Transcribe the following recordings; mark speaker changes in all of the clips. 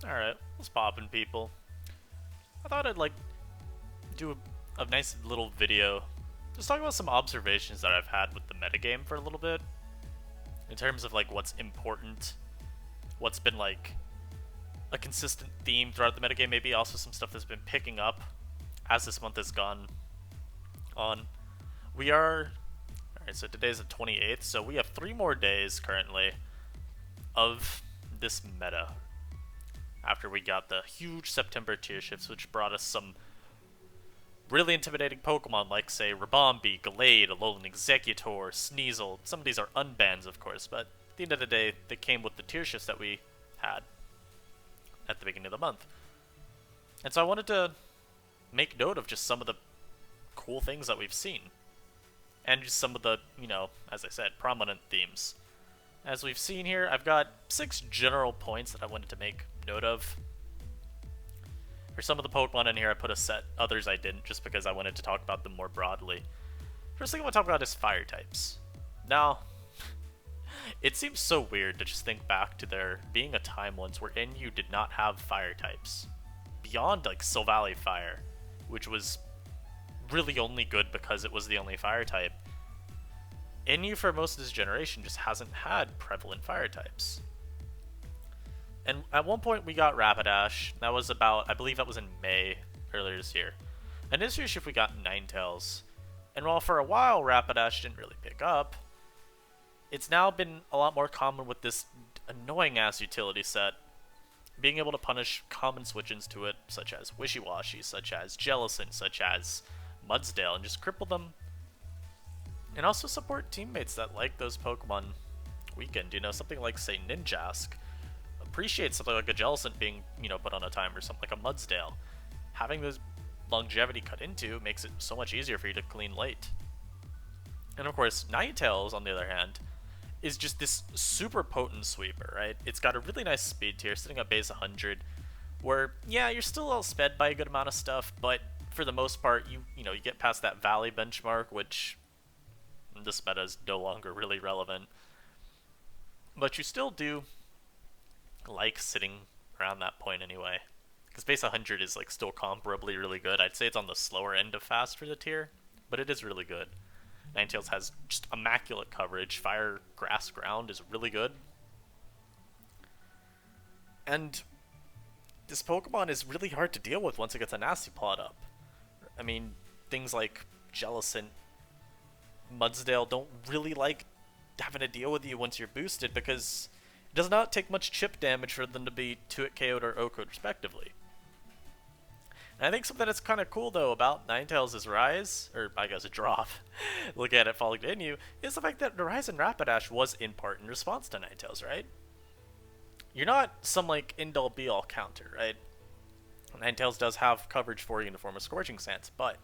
Speaker 1: Alright, let's pop in, people. I thought I'd do a nice little video. Just talk about some observations that I've had with the metagame for a little bit. In terms of what's important, what's been a consistent theme throughout the metagame, maybe also some stuff that's been picking up as this month has gone on. We are alright, so today's the 28th, so we have 3 more days currently of this meta after we got the huge September tier shifts, which brought us some really intimidating Pokemon like, say, Ribombee, Gallade, Alolan Executor, Sneasel. Some of these are unbans, of course, but at the end of the day, they came with the tier shifts that we had at the beginning of the month. And so I wanted to make note of just some of the cool things that we've seen. And just some of the, as I said, prominent themes. As we've seen here, I've got 6 general points that I wanted to make note of. For some of the Pokemon in here, I put a set. Others I didn't, just because I wanted to talk about them more broadly. First thing I want to talk about is fire types. Now, it seems so weird to just think back to there being a time once where NU did not have fire types. Beyond, Silvally Fire, which was really only good because it was the only fire type. NU for most of this generation just hasn't had prevalent fire types. And at one point we got Rapidash. That was about, I believe that was in May earlier this year. And this year we got Ninetales. And while for a while Rapidash didn't really pick up, it's now been a lot more common with this annoying ass utility set. Being able to punish common switch-ins to it, such as Wishy-Washy, such as Jellicent, such as Mudsdale, and just cripple them. And also support teammates that like those Pokemon weakened. Something like, say, Ninjask appreciates something like a Jellicent being, put on a timer, or something like a Mudsdale. Having those longevity cut into makes it so much easier for you to clean late. And of course, Ninetales, on the other hand, is just this super potent sweeper, right? It's got a really nice speed tier, sitting at base 100, where, yeah, you're still outsped by a good amount of stuff, but for the most part, you get past that Valley benchmark, which this meta is no longer really relevant. But you still do like sitting around that point anyway. Because base 100 is still comparably really good. I'd say it's on the slower end of fast for the tier, but it is really good. Ninetales has just immaculate coverage. Fire, Grass, Ground is really good. And this Pokemon is really hard to deal with once it gets a nasty plot up. I mean, things like Jellicent, Mudsdale don't really like having to deal with you once you're boosted because it does not take much chip damage for them to be 2-hit KO'd or OHKO'd respectively. And I think something that's kind of cool though about Ninetales' rise, or I guess a drop, look at it falling to NU, is the fact that the rise in Rapidash was in part in response to Ninetales, right? You're not some end-all be-all counter, right? Ninetales does have coverage for you in the form of Scorching Sands, but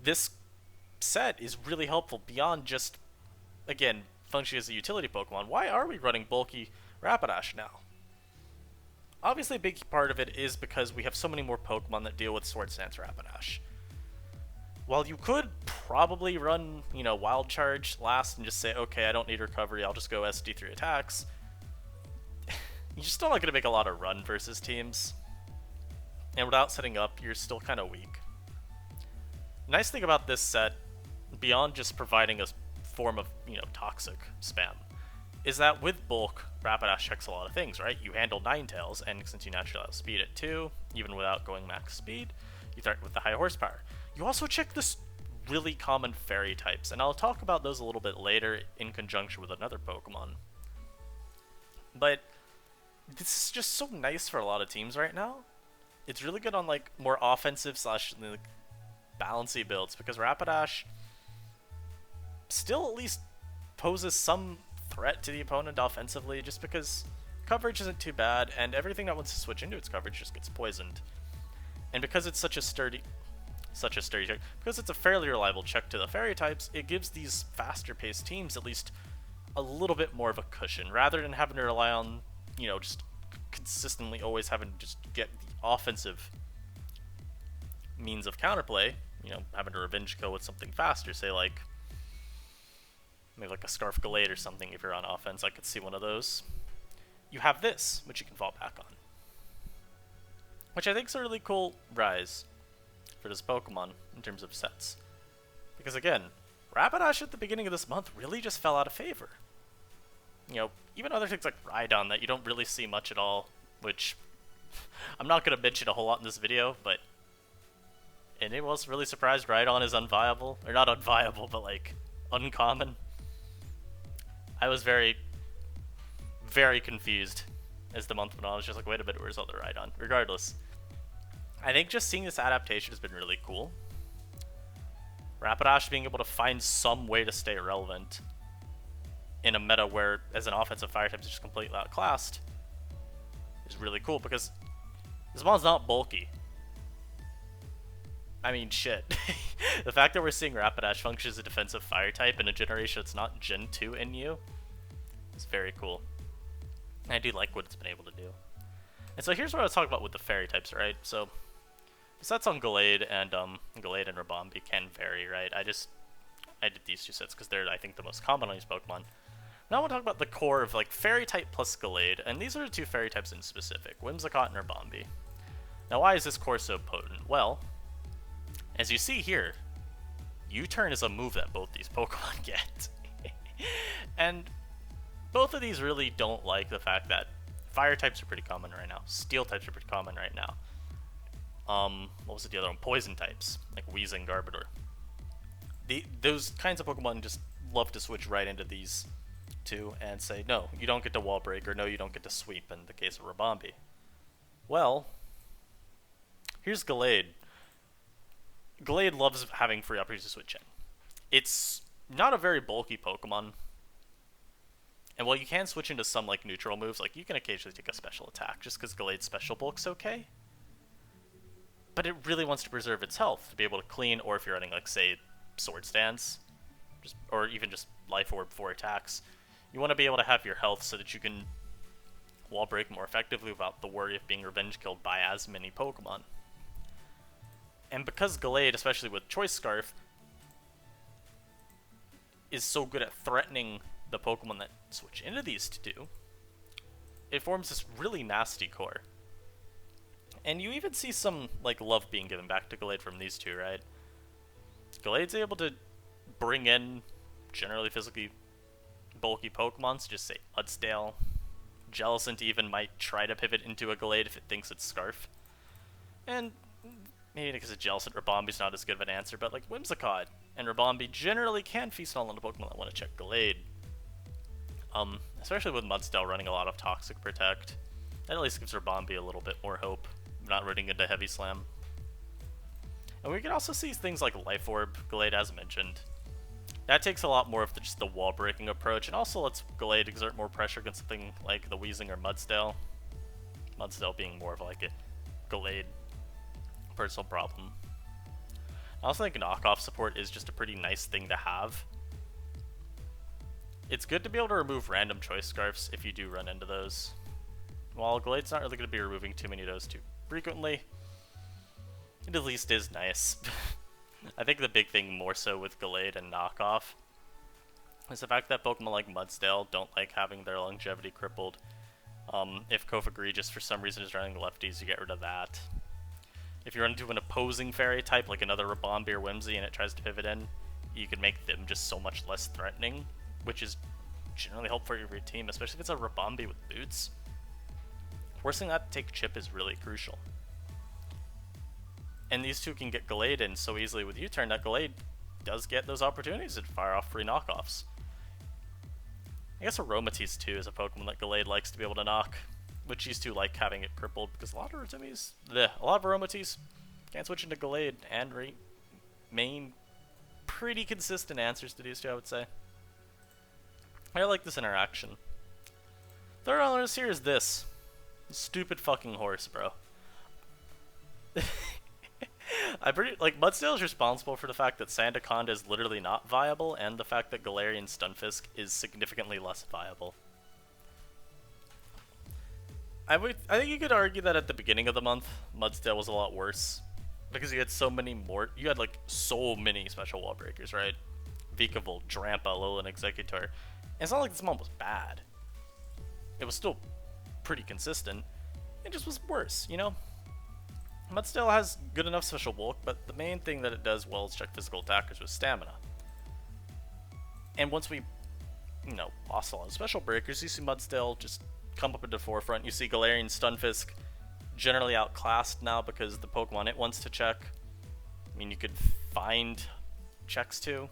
Speaker 1: this set is really helpful beyond just, again, functioning as a utility Pokemon. Why are we running bulky Rapidash now? Obviously, a big part of it is because we have so many more Pokemon that deal with Swords Dance Rapidash. While you could probably run, Wild Charge last and just say, okay, I don't need recovery, I'll just go SD3 attacks, you're still not going to make a lot of run versus teams. And without setting up, you're still kind of weak. Nice thing about this set, beyond just providing a form of, toxic spam, is that with bulk, Rapidash checks a lot of things, right? You handle Ninetales, and since you naturally have speed at 2, even without going max speed, you threaten with the high horsepower. You also check this really common fairy types, and I'll talk about those a little bit later in conjunction with another Pokemon. But this is just so nice for a lot of teams right now. It's really good on more offensive slash balancy builds because Rapidash still at least poses some threat to the opponent offensively just because coverage isn't too bad and everything that wants to switch into its coverage just gets poisoned. And because it's such a sturdy check, because it's a fairly reliable check to the fairy types, it gives these faster paced teams at least a little bit more of a cushion rather than having to rely on, just consistently always having to just get the offensive means of counterplay, having to revenge kill with something faster, say maybe a Scarf Gallade or something if you're on offense. I could see one of those. You have this, which you can fall back on. which I think is a really cool rise for this Pokemon in terms of sets. Because again, Rapidash at the beginning of this month really just fell out of favor. You know, even other things like Rhydon that you don't really see much at all, which I'm not going to mention a whole lot in this video, but anyone else really surprised Rhydon is unviable? Or not unviable, but like, uncommon? I was very, very confused as the month went on. I was just like, wait a minute, where's all the Rhydon? Regardless, I think just seeing this adaptation has been really cool. Rapidash being able to find some way to stay relevant in a meta where, as an offensive fire type, is just completely outclassed is really cool, because this mon's not bulky. I mean, shit. The fact that we're seeing Rapidash function as a defensive fire type in a generation that's not Gen 2 in you is very cool. And I do like what it's been able to do. And so here's what I was talking about with the fairy types, right? So the sets on Gallade and Rabombi can vary, right? I did these two sets because they're, I think, the most common on these Pokemon. Now I want to talk about the core of like fairy type plus Gallade, and these are the two fairy types in specific, Whimsicott and Rabombi. Now why is this core so potent? Well, as you see here, U-turn is a move that both these Pokemon get. And both of these really don't like the fact that fire types are pretty common right now, steel types are pretty common right now. What was it, the other one? Poison types, like Weezing, Garbodor. Those kinds of Pokemon just love to switch right into these two and say, no, you don't get to Wall Break, or no, you don't get to Sweep in the case of Rabombi. Well, here's Gallade. Gallade loves having free opportunities to switch in. It's not a very bulky Pokemon. And while you can switch into some like neutral moves, like you can occasionally take a special attack just because Gallade's special bulk's okay. But it really wants to preserve its health to be able to clean, or if you're running like, say, Sword Stance, or even just Life Orb for attacks, you want to be able to have your health so that you can Wall Break more effectively without the worry of being revenge killed by as many Pokemon. And because Gallade, especially with Choice Scarf, is so good at threatening the Pokemon that switch into these two, it forms this really nasty core. And you even see some like love being given back to Gallade from these two, right? Gallade's able to bring in generally physically bulky Pokemon, so just say Mudsdale. Jellicent even might try to pivot into a Gallade if it thinks it's Scarf. And maybe because of Jellicent, Rabombi's not as good of an answer, but like Whimsicott and Rabombi generally can feast on a Pokemon that want to check Gallade. Especially with Mudsdale running a lot of Toxic Protect. That at least gives Rabombi a little bit more hope, not running into Heavy Slam. And we can also see things like Life Orb, Gallade as mentioned. That takes a lot more of just the wall breaking approach, and also lets Gallade exert more pressure against something like the Weezing or Mudsdale. Mudsdale being more of like a Gallade personal problem. I also think knockoff support is just a pretty nice thing to have. It's good to be able to remove random Choice Scarfs if you do run into those. While Gallade's not really going to be removing too many of those too frequently, it at least is nice. I think the big thing more so with Gallade and knockoff is the fact that Pokemon like Mudsdale don't like having their longevity crippled. If Kofagregious for some reason is running lefties, you get rid of that. If you run into an opposing fairy type, like another Rabombi or Whimsy, and it tries to pivot in, you can make them just so much less threatening, which is generally helpful for your team, especially if it's a Rabombi with boots. Forcing that to take chip is really crucial. And these two can get Gallade in so easily with U-turn that Gallade does get those opportunities to fire off free knockoffs. I guess Aromatisse too is a Pokemon that Gallade likes to be able to knock, which these two like having it crippled because a lot of Aromatisse can't switch into Gallade and remain pretty consistent answers to these two, I would say. I like this interaction. Third on the list here is this. Stupid fucking horse, bro. Mudsdale is responsible for the fact that Sandaconda is literally not viable, and the fact that Galarian Stunfisk is significantly less viable. I think you could argue that at the beginning of the month, Mudsdale was a lot worse. Because you had so many special wall breakers, right? Vikavolt, Drampa, Alolan Executor. And it's not like this month was bad. It was still pretty consistent. It just was worse, you know? Mudstale has good enough special bulk, but the main thing that it does well is check physical attackers with stamina. And once we, lost a lot of special breakers, you see Mudstale just come up into the forefront. You see Galarian Stunfisk generally outclassed now because the Pokemon it wants to check. I mean, you could find checks too.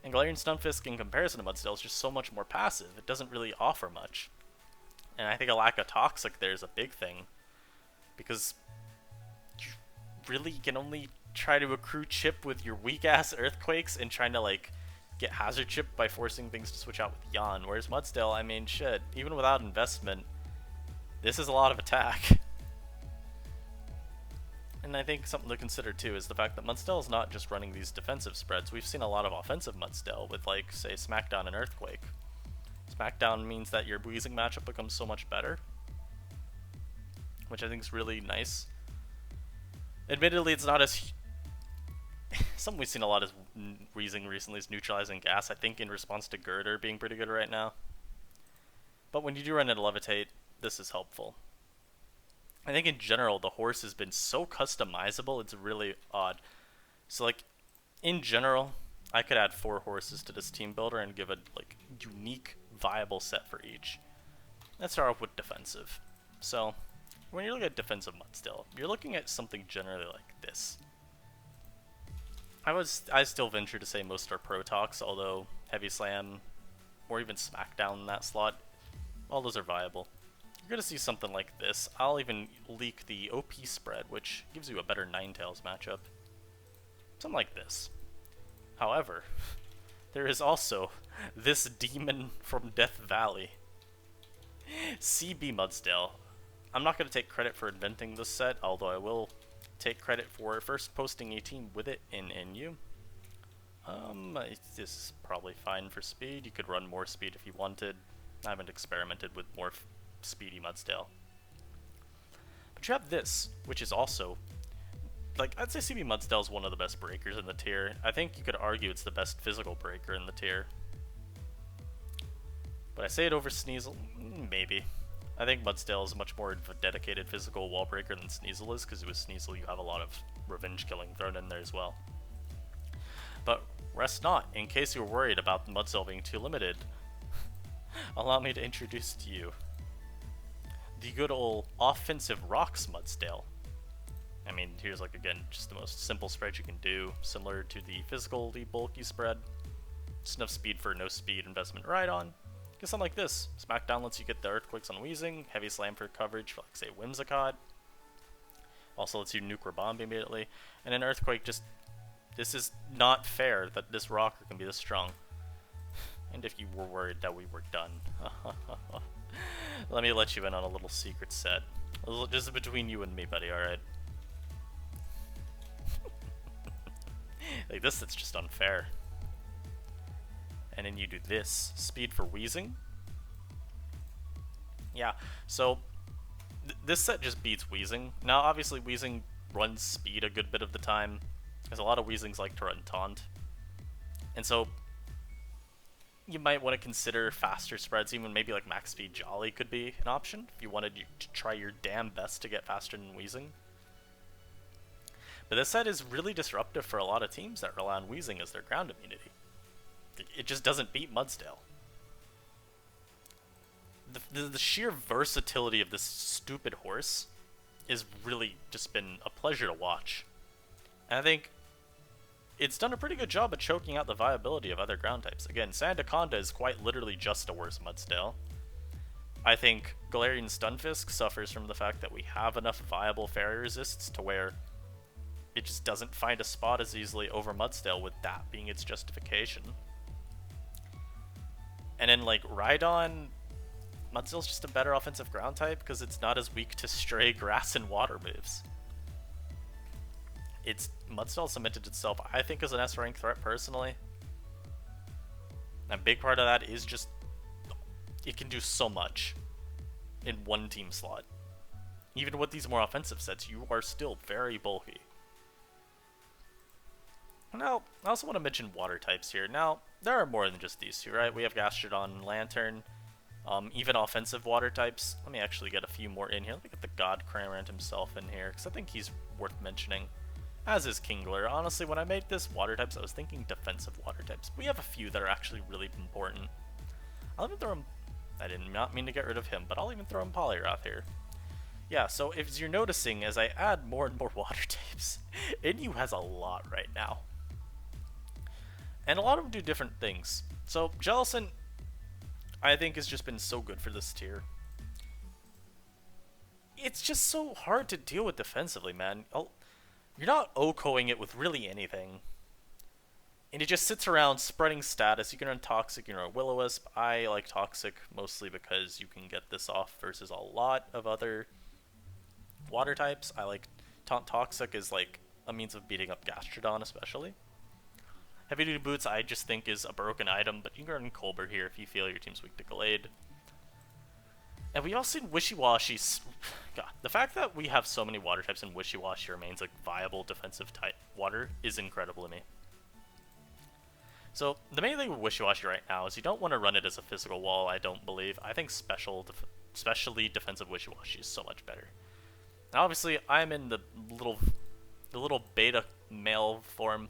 Speaker 1: And Galarian Stunfisk, in comparison to Mudstale, is just so much more passive. It doesn't really offer much. And I think a lack of Toxic there is a big thing. Because you really can only try to accrue chip with your weak-ass Earthquakes and trying to, like, get Hazard Chip by forcing things to switch out with Yawn. Whereas Mudstale, I mean, shit, even without investment, this is a lot of attack. And I think something to consider too is the fact that Mudstale is not just running these defensive spreads. We've seen a lot of offensive Mudstale with, like, say, Smackdown and Earthquake. Smackdown means that your Weezing matchup becomes so much better, which I think is really nice. Admittedly, it's not as... Something we've seen a lot as Weezing recently is neutralizing gas, I think in response to Girder being pretty good right now. But when you do run into Levitate, this is helpful. I think in general, the horse has been so customizable, it's really odd. So, like, in general, I could add 4 horses to this team builder and give a, like, unique, viable set for each. Let's start off with defensive. So, when you look at defensive Mudstale, you're looking at something generally like this. I still venture to say most are Protox, although Heavy Slam or even Smackdown in that slot, all those are viable. You're going to see something like this. I'll even leak the OP spread, which gives you a better Ninetales matchup. Something like this. However, there is also this demon from Death Valley. CB Mudstale. I'm not going to take credit for inventing this set, although I will take credit for first posting a team with it in NU. This is probably fine for speed. You could run more speed if you wanted. I haven't experimented with more speedy Mudstale. But you have this, which is also, like, I'd say CB Mudstale is one of the best breakers in the tier. I think you could argue it's the best physical breaker in the tier. But I say it over Sneasel? Maybe. I think Mudstale is much more of a dedicated physical wall breaker than Sneasel is, because with Sneasel you have a lot of revenge killing thrown in there as well. But rest not, in case you were worried about Mudstale being too limited, allow me to introduce to you the good old offensive Rocks Mudstale. I mean, here's, like, again, just the most simple spread you can do, similar to the physically bulky spread. Just enough speed for no speed investment right on. Get something like this. Smackdown lets you get the Earthquakes on Weezing, Heavy Slam for coverage for, like, say, Whimsicott. Also lets you nuke or bomb immediately. And an Earthquake just... This is not fair that this rocker can be this strong. And if you were worried that we were done. Let me let you in on a little secret set. This is between you and me, buddy, alright? Like, this set's just unfair. And then you do this. Speed for Weezing. Yeah, so this set just beats Weezing. Now, obviously, Weezing runs speed a good bit of the time, because a lot of Weezings like to run Taunt. And so, you might want to consider faster spreads, even maybe like Max Speed Jolly could be an option, if you wanted to try your damn best to get faster than Weezing. But this set is really disruptive for a lot of teams that rely on Weezing as their ground immunity. It just doesn't beat Mudstale. The sheer versatility of this stupid horse is really just been a pleasure to watch. And I think it's done a pretty good job at choking out the viability of other ground types. Again, Sandaconda is quite literally just a worse Mudstale. I think Galarian Stunfisk suffers from the fact that we have enough viable fairy resists to where it just doesn't find a spot as easily over Mudstale, with that being its justification. And then, like, Rhydon, Mudstale's just a better offensive ground type because it's not as weak to stray grass and water moves. Mudstale cemented itself, I think, as an S-rank threat personally. And a big part of that is just, it can do so much in one team slot. Even with these more offensive sets, you are still very bulky. Now, I also want to mention water types here. Now, there are more than just these two, right? We have Gastrodon and Lantern. Even offensive water types. Let me actually get a few more in here. Let me get the God Cramorant himself in here, because I think he's worth mentioning. As is Kingler. Honestly, when I made this water types, I was thinking defensive water types. We have a few that are actually really important. I'll even throw him... I did not mean to get rid of him, but I'll even throw him Poliwrath here. Yeah, so if you're noticing, as I add more and more water types, Inu has a lot right now. And a lot of them do different things. So, Jellicent, I think, has just been so good for this tier. It's just so hard to deal with defensively, man. You're not OHKOing it with really anything. And it just sits around spreading status. You can run Toxic, you can run Will-O-Wisp. I like Toxic mostly because you can get this off versus a lot of other water types. I like Taunt Toxic is like a means of beating up Gastrodon especially. Heavy Duty Boots I just think is a broken item, but you can run Colbert here if you feel your team's weak to Gallade. And we also seen Wishy-Washy. God, the fact that we have so many water types and Wishy-Washy remains like viable defensive type water is incredible to me. So the main thing with Wishy-Washy right now is you don't want to run it as a physical wall, I don't believe. I think specially defensive Wishy-Washy is so much better. Now obviously I'm in the little beta male form.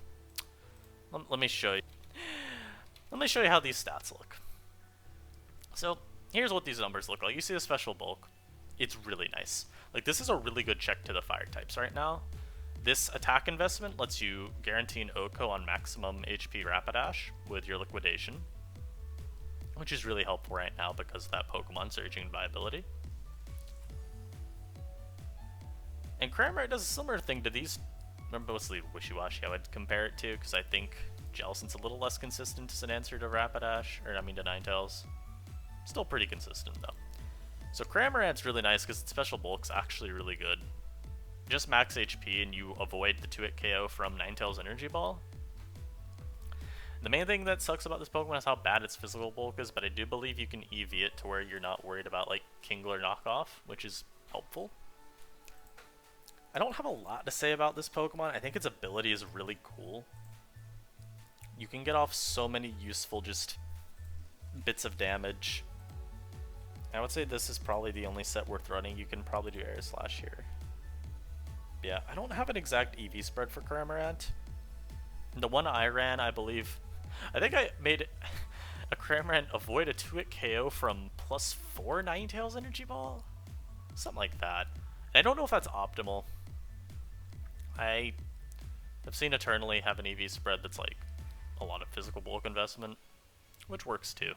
Speaker 1: Let me show you. Let me show you how these stats look. So here's what these numbers look like. You see the special bulk. It's really nice. Like this is a really good check to the fire types right now. This attack investment lets you guarantee an OHKO on maximum HP Rapidash with your liquidation, which is really helpful right now because of that Pokemon surging viability. And Cramorant does a similar thing to these. Remember mostly Wishy-Washy I would compare it to, because I think Jellicent's a little less consistent as an answer to Rapidash, or I mean to Ninetales. Still pretty consistent though. So Cramorant's really nice because its special bulk's actually really good. Just max HP and you avoid the 2-hit KO from Ninetales Energy Ball. The main thing that sucks about this Pokemon is how bad its physical bulk is, but I do believe you can EV it to where you're not worried about like Kingler knockoff, which is helpful. I don't have a lot to say about this Pokemon. I think its ability is really cool. You can get off so many useful just bits of damage. I would say this is probably the only set worth running. You can probably do Air Slash here. Yeah, I don't have an exact EV spread for Cramorant. The one I ran, I believe... I think I made a Cramorant avoid a 2-hit KO from +4 Ninetales Energy Ball? Something like that. I don't know if that's optimal. I have seen Eternally have an EV spread that's like a lot of physical bulk investment, which works too.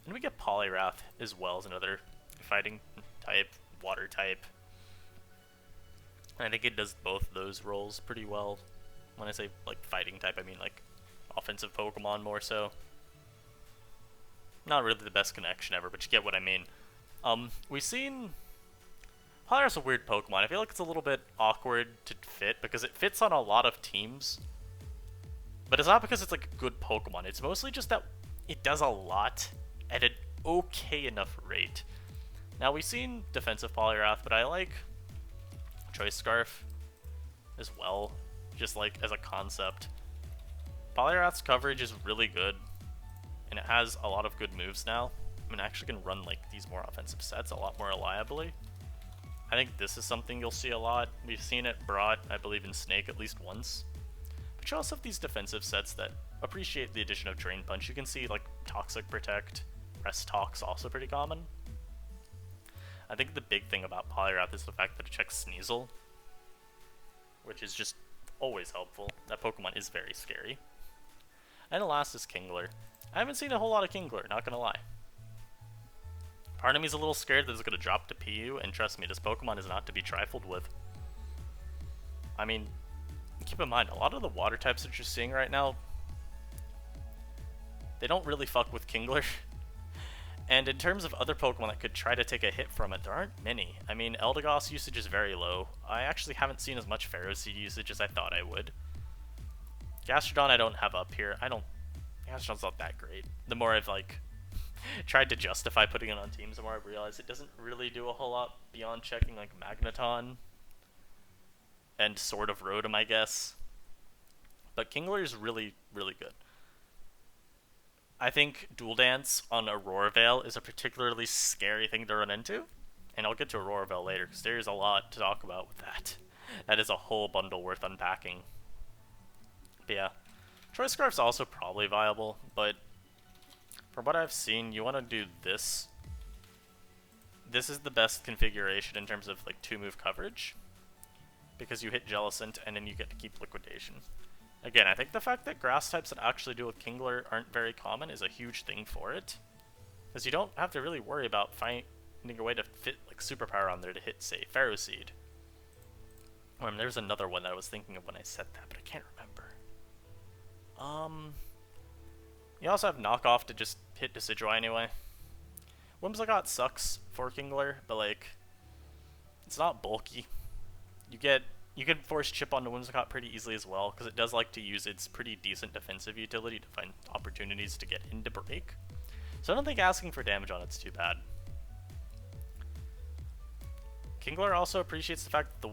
Speaker 1: And we get Poliwrath as well as another fighting type, water type. And I think it does both those roles pretty well. When I say like fighting type, I mean like offensive Pokemon more so. Not really the best connection ever, but you get what I mean. We've seen... Poliwrath's a weird Pokemon. I feel like it's a little bit awkward to fit because it fits on a lot of teams. But it's not because it's like a good Pokemon. It's mostly just that it does a lot at an okay enough rate. Now we've seen defensive Poliwrath, but I like Choice Scarf as well, just like as a concept. Poliwrath's coverage is really good, and it has a lot of good moves now. I mean, I actually can run like these more offensive sets a lot more reliably. I think this is something you'll see a lot. We've seen it brought, I believe, in Snake at least once. But you also have these defensive sets that appreciate the addition of Drain Punch. You can see like Toxic Protect, Rest Tox also pretty common. I think the big thing about Poliwrath is the fact that it checks Sneasel, which is just always helpful. That Pokemon is very scary. And the last is Kingler. I haven't seen a whole lot of Kingler, not gonna lie. Part of me is a little scared that it's going to drop to PU, and trust me, this Pokemon is not to be trifled with. I mean, keep in mind, a lot of the water types that you're seeing right now, they don't really fuck with Kingler. And in terms of other Pokemon that could try to take a hit from it, there aren't many. I mean, Eldegoss usage is very low. I actually haven't seen as much Ferroseed usage as I thought I would. Gastrodon I don't have up here. Gastrodon's not that great. The more I've, like... tried to justify putting it on teams, the more I realized it doesn't really do a whole lot beyond checking like Magneton and sort of Rotom, I guess. But Kingler is really, really good. I think Dual Dance on Aurora Veil is a particularly scary thing to run into. And I'll get to Aurora Veil later, because there's a lot to talk about with that. That is a whole bundle worth unpacking. But yeah, Choice Scarf's also probably viable, but from what I've seen, you want to do this. This is the best configuration in terms of like 2-move coverage, because you hit Jellicent and then you get to keep Liquidation. Again, I think the fact that grass types that actually do a Kingler aren't very common is a huge thing for it, because you don't have to really worry about finding a way to fit like superpower on there to hit, say, Pharaoh Seed. There's another one that I was thinking of when I said that, but I can't remember. You also have knockoff to just hit Decidueye anyway. Whimsicott sucks for Kingler, but like, it's not bulky. You can force chip onto Whimsicott pretty easily as well, because it does like to use its pretty decent defensive utility to find opportunities to get into break. So I don't think asking for damage on it's too bad. Kingler also appreciates the fact that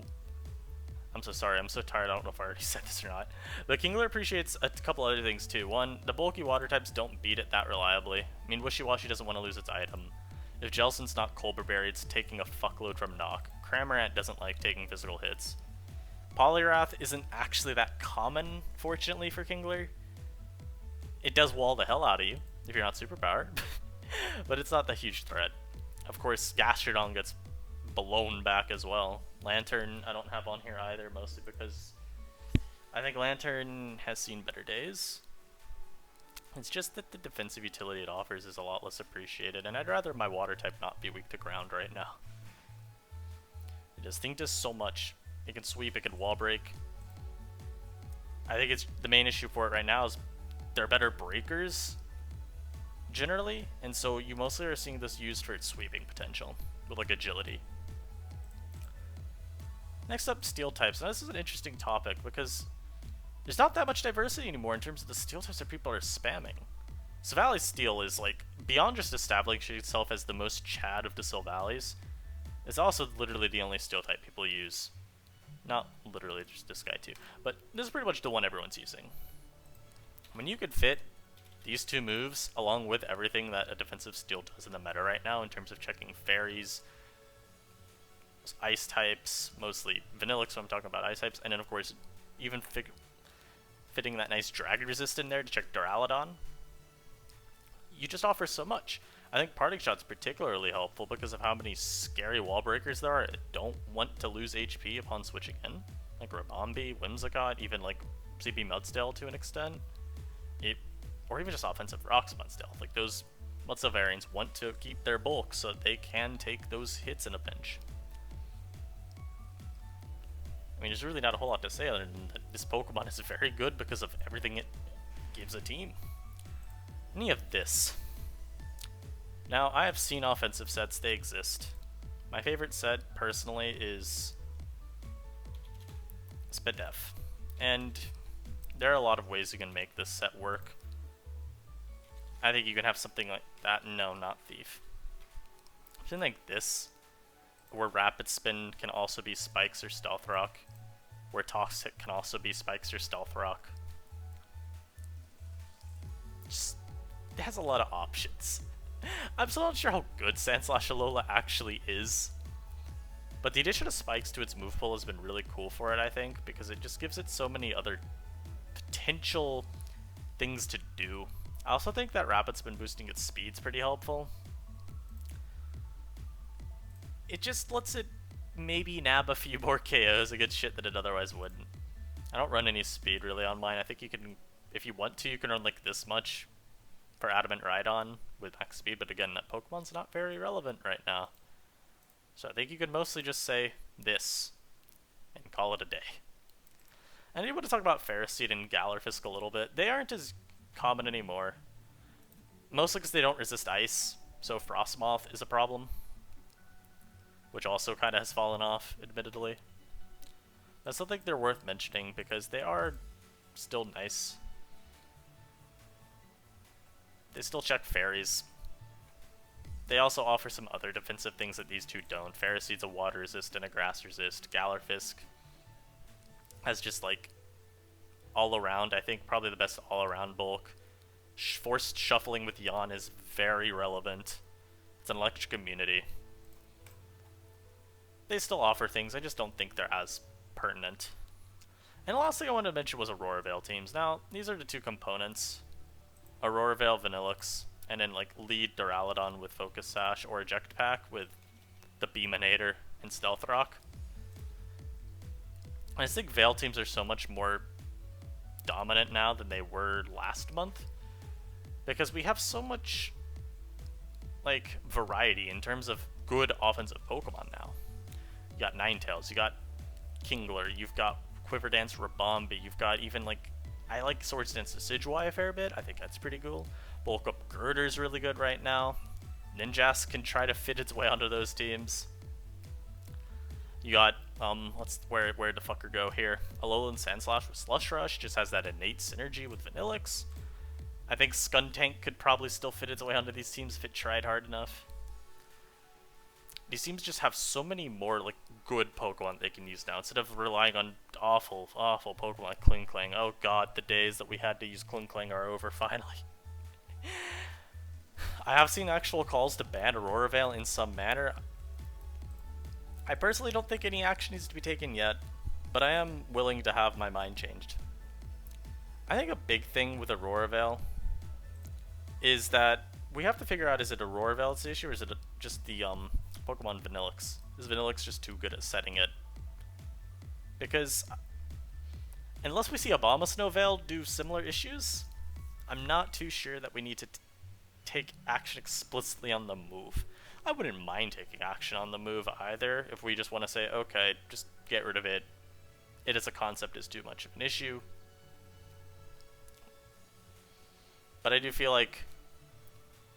Speaker 1: I'm so sorry, I'm so tired, I don't know if I already said this or not. The Kingler appreciates a couple other things too. One, the bulky water types don't beat it that reliably. I mean, Wishy-Washy doesn't want to lose its item. If Jellicent's not Colbur Berry, it's taking a fuckload from Knock. Cramorant doesn't like taking physical hits. Poliwrath isn't actually that common, fortunately, for Kingler. It does wall the hell out of you, if you're not superpowered. But it's not the huge threat. Of course, Gastrodon gets blown back as well. Lantern I don't have on here either, mostly because I think Lantern has seen better days. It's just that the defensive utility it offers is a lot less appreciated, and I'd rather my water type not be weak to ground right now. This thing does so much. It can sweep, it can wall break. I think it's the main issue for it right now is they're better breakers generally, and so you mostly are seeing this used for its sweeping potential with like agility. Next up, steel types. Now this is an interesting topic because there's not that much diversity anymore in terms of the steel types that people are spamming. Silvally Steel is like, beyond just establishing itself as the most Chad of the Silvallies, it's also literally the only steel type people use. Not literally just this guy too, but this is pretty much the one everyone's using. When you could fit these 2 moves along with everything that a defensive steel does in the meta right now in terms of checking fairies, ice types, mostly Vanillix when I'm talking about ice types, and then of course even fitting that nice drag resist in there to check Duraludon, you just offer so much. I think Parting Shot's particularly helpful because of how many scary wall breakers there are that don't want to lose HP upon switching in. Like Rabombi, Whimsicott, even like CP Mudsdale to an extent. Or even just offensive rocks Mudsdale. Like those Mudsdale variants want to keep their bulk so they can take those hits in a pinch. I mean, there's really not a whole lot to say other than that this Pokemon is very good because of everything it gives a team. Any of this. Now, I have seen offensive sets, they exist. My favorite set, personally, is Spadef. And there are a lot of ways you can make this set work. I think you can have something like that. No, not Thief. Something like this, where Rapid Spin can also be Spikes or Stealth Rock, where Toxic can also be Spikes or Stealth Rock. Just, it has a lot of options. I'm still not sure how good Sandslash Alola actually is, but the addition of Spikes to its move pool has been really cool for it, I think, because it just gives it so many other potential things to do. I also think that Rapid Spin boosting its speed's pretty helpful. It just lets it maybe nab a few more KOs against shit that it otherwise wouldn't. I don't run any speed really on mine. I think you can, if you want to, you can run like this much for Adamant Rhydon with max speed, but again, that Pokemon's not very relevant right now. So I think you could mostly just say this and call it a day. And I do want to talk about Ferroseed and Galarifisk a little bit. They aren't as common anymore. Mostly because they don't resist ice, so Frostmoth is a problem, which also kind of has fallen off, admittedly. I still think they're worth mentioning because they are still nice. They still check fairies. They also offer some other defensive things that these two don't. Ferroseed's a water resist and a grass resist. Galarifisk has just like all around, I think probably the best all around bulk. Forced shuffling with Yon is very relevant. It's an electric immunity. They still offer things, I just don't think they're as pertinent. And the last thing I wanted to mention was Aurora Veil teams. Now, these are the two components. Aurora Veil Vanillix, and then like lead Duraludon with Focus Sash, or Eject Pack with the Beaminator and Stealth Rock. I just think Veil teams are so much more dominant now than they were last month, because we have so much like variety in terms of good offensive Pokemon now. You got Ninetales, you got Kingler, you've got Quiver Dance Rabombi, you've got even like, I like Swords Dance Decidueye a fair bit, I think that's pretty cool. Bulk Up Girder's really good right now. Ninjask can try to fit its way onto those teams. You got, where the fucker go here? Alolan Sandslash with Slush Rush just has that innate synergy with Vanillix. I think Skuntank could probably still fit its way onto these teams if it tried hard enough. These teams just have so many more like good Pokemon they can use now, instead of relying on awful Pokemon like Klinklang. Oh god, the days that we had to use Klinklang are over finally. I have seen actual calls to ban Aurora Veil in some manner. I personally don't think any action needs to be taken yet, but I am willing to have my mind changed. I think a big thing with Aurora Veil is that we have to figure out, is it Aurora Veil's issue, or is it just the Pokemon Vanillix? Is Vanillix just too good at setting it? Because unless we see Abomasnow Veil do similar issues, I'm not too sure that we need to take action explicitly on the move. I wouldn't mind taking action on the move either, if we just want to say, okay, just get rid of it. It as a concept is too much of an issue. But I do feel like,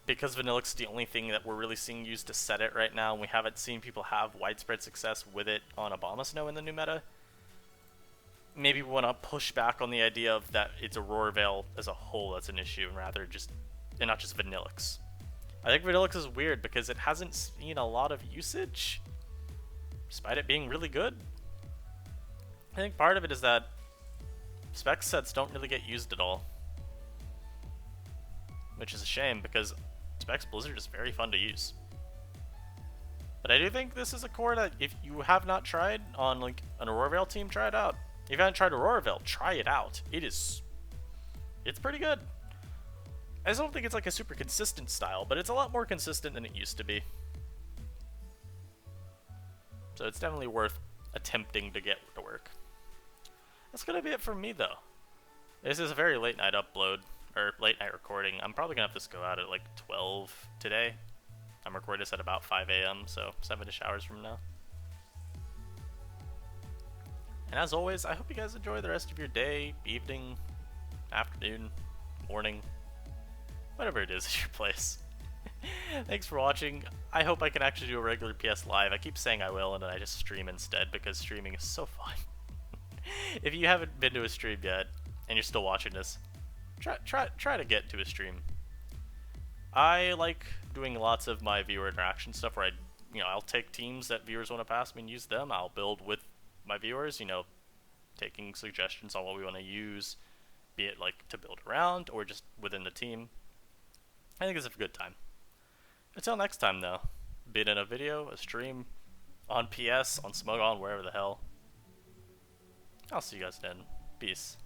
Speaker 1: because Vanillix is the only thing that we're really seeing used to set it right now, and we haven't seen people have widespread success with it on Abomasnow in the new meta, maybe we want to push back on the idea of that it's Aurora Veil as a whole that's an issue, and rather and not just Vanillix. I think Vanillix is weird because it hasn't seen a lot of usage, despite it being really good. I think part of it is that spec sets don't really get used at all, which is a shame because Specs Blizzard is very fun to use. But I do think this is a core that if you have not tried on like an Aurora Veil team, try it out. If you haven't tried Aurora Veil, try it out. It's pretty good. I just don't think it's like a super consistent style, but it's a lot more consistent than it used to be. So it's definitely worth attempting to get to work. That's gonna be it from me though. This is a very late night upload, or late night recording. I'm probably gonna have this go out at like 12 today. I'm recording this at about 5 a.m., so 7-ish hours from now. And as always, I hope you guys enjoy the rest of your day, evening, afternoon, morning, whatever it is at your place. Thanks for watching. I hope I can actually do a regular PS Live. I keep saying I will, and then I just stream instead because streaming is so fun. If you haven't been to a stream yet, and you're still watching this, try to get to a stream. I like doing lots of my viewer interaction stuff where I'll take teams that viewers want to pass me and use them. I'll build with my viewers, taking suggestions on what we want to use, be it like to build around or just within the team. I think it's a good time. Until next time though, be it in a video, a stream, on PS, on Smogon, wherever the hell. I'll see you guys then. Peace.